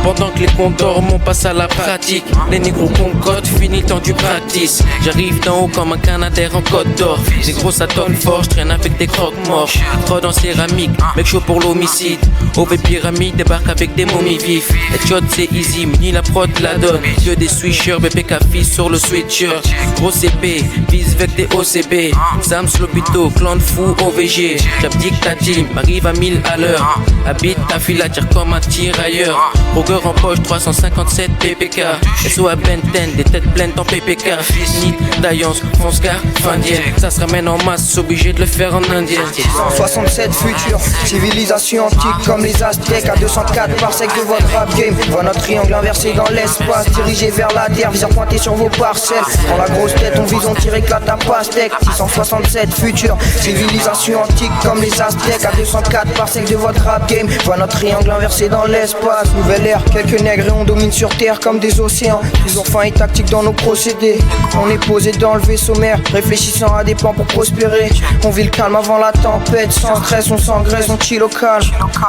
Pendant que les comptes dorment, on passe à la pratique. Les négros concordent, fini le temps du practice. J'arrive d'en haut comme un Canadair en Côte d'Or. Les gros ça tonne fort, j'traîne avec des croque-morts. Trop en céramique, mec chaud pour l'homicide. OV pyramide débarque avec des momies vifs. Headshot c'est easy, ni la prod la donne. Que des switchers, BPK fils sur le switcher. Gros CP, vise avec des OCB. Sam Slopito, clan de fou OVG. J'abdique ta team, m'arrive à 1000 à l'heure. Habite ta file à tire comme un tirailleur. Roger en poche 357 PPK. SO à Benten, des têtes pleines en PPK. Nid, Daillance, Fonscar, Findienne. Ça se ramène en masse, obligé de le faire en indien. 167 futurs, civilisation antique comme les Aztèques. À 204 par sec de votre rap game. Voit notre triangle inversé dans l'espace, dirigé vers la terre, viseur pointé sur vos parcelles. Dans la grosse tête, on vise, on tire, éclate ta pastèque. 667 futurs, civilisation antique comme les Aztèques. À 204 par sec de votre rap game. Voit notre triangle inversé dans l'espace. Nouvelle ère, quelques nègres et on domine sur terre comme des océans. Toujours fin et tactique dans nos procédés. On est posé dans le vaisseau mère, réfléchissant à des plans pour prospérer. On vit le calme avant la tempête, sans stress, on s'engraisse, on chill au calme.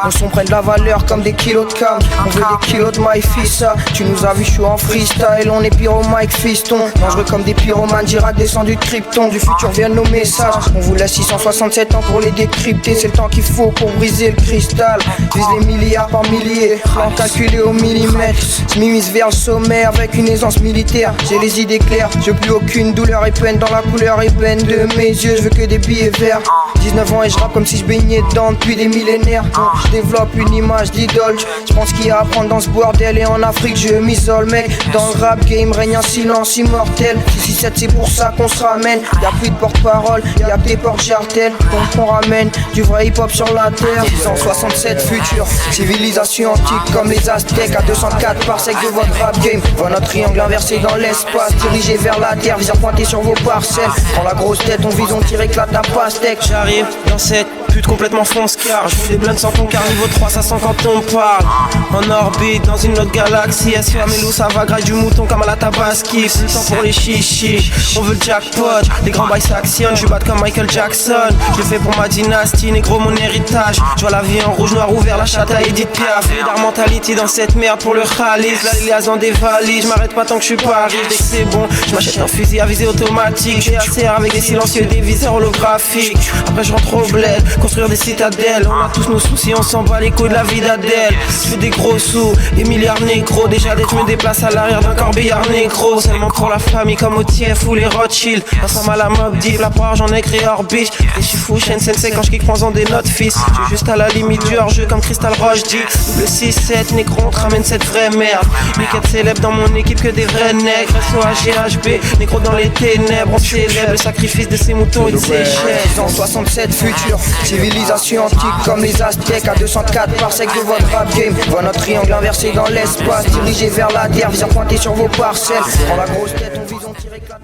On s'en prend de la valeur comme des kilos de cam. On veut des kilos de my fissa. Tu nous as vu chaud en freestyle, on est pyro Mike fiston. Dangereux comme des pyromanes, Girac descendu de Krypton. Du futur viennent nos messages. On vous laisse 667 ans pour les décrypter. C'est le temps qu'il faut pour briser le cristal. Vise les milliards par milliers, plan calculé au millimètre. Je m'immisce vers le sommet avec une aisance militaire. J'ai les idées claires, je veux plus aucune douleur et peine dans la couleur ébène de mes yeux. Je veux que des billets verts. 19 ans et je rappe comme si je baignais dedans depuis des millénaires. Je développe une image d'idole. Je pense qu'il y a à apprendre dans ce bordel. Et en Afrique je m'isole mec. Dans le rap game règne un silence immortel. 667 c'est pour ça qu'on se ramène. Y'a plus de porte-parole, y'a que des porte-jartelles. Donc on ramène du vrai hip-hop sur la terre. 167 futurs, civilisation antique comme les Aztèques. À 204 par sec de votre rap game. Voit notre triangle inversé dans l'espace, dirigé vers la terre, viseur pointé sur vos parcelles. Dans la grosse tête, on vise, on tire, éclate la pastèque. J'arrive dans cette pute complètement fonce-car. Je fais des blunts sans ton car, niveau 3 ça sent quand on parle. En orbite, dans une autre galaxie. SO Amélo, ça va grâce du mouton comme à la tabaski. C'est le temps pour les chichis, on veut le jackpot. Les grands bails s'actionnent, je batte comme Michael Jackson. Je le fais pour ma dynastie, négro mon héritage. Je vois la vie en rouge, noir ouvert, la chatte à Edith Piaf. D'art mentalité dans cette merde pour le khalis. La liasse dans des valises, je m'arrête pas tant que je suis pas riche. Dès que c'est bon, je m'achète un fusil à visée automatique. J'ai ACR avec des silencieux, des viseurs holographiques. Après je rentre au bled, construire des citadelles. On a tous nos soucis, on s'en bat les couilles de la vie d'Adèle. Je fais des gros sous, des milliards négros. Déjà dès que je me déplace à l'arrière d'un corbillard négro. Seulement pour la famille comme au TF ou les Rothschild. Ensemble à la mob deep, la part j'en ai créé hors bitch. Et je suis fou, chaîne sensei quand je kick prends des notes fils. Je suis juste à la limite du hors-jeu comme Crystal Roche dit. Double 6-7, négro, on te ramène cette vraie merde. Niquette célèbre dans mon équipe que des vrais nègres. SOHGHB, négro dans les ténèbres. On célèbre le sacrifice de ces moutons et de ces chèvres. 167 futurs, civilisation antique comme les Aztèques. À 204 par sec de votre rap game. Voit notre triangle inversé dans l'espace, dirigé vers la terre, viseur pointé sur vos parcelles. Dans la grosse tête, on vise, on tire, éclate.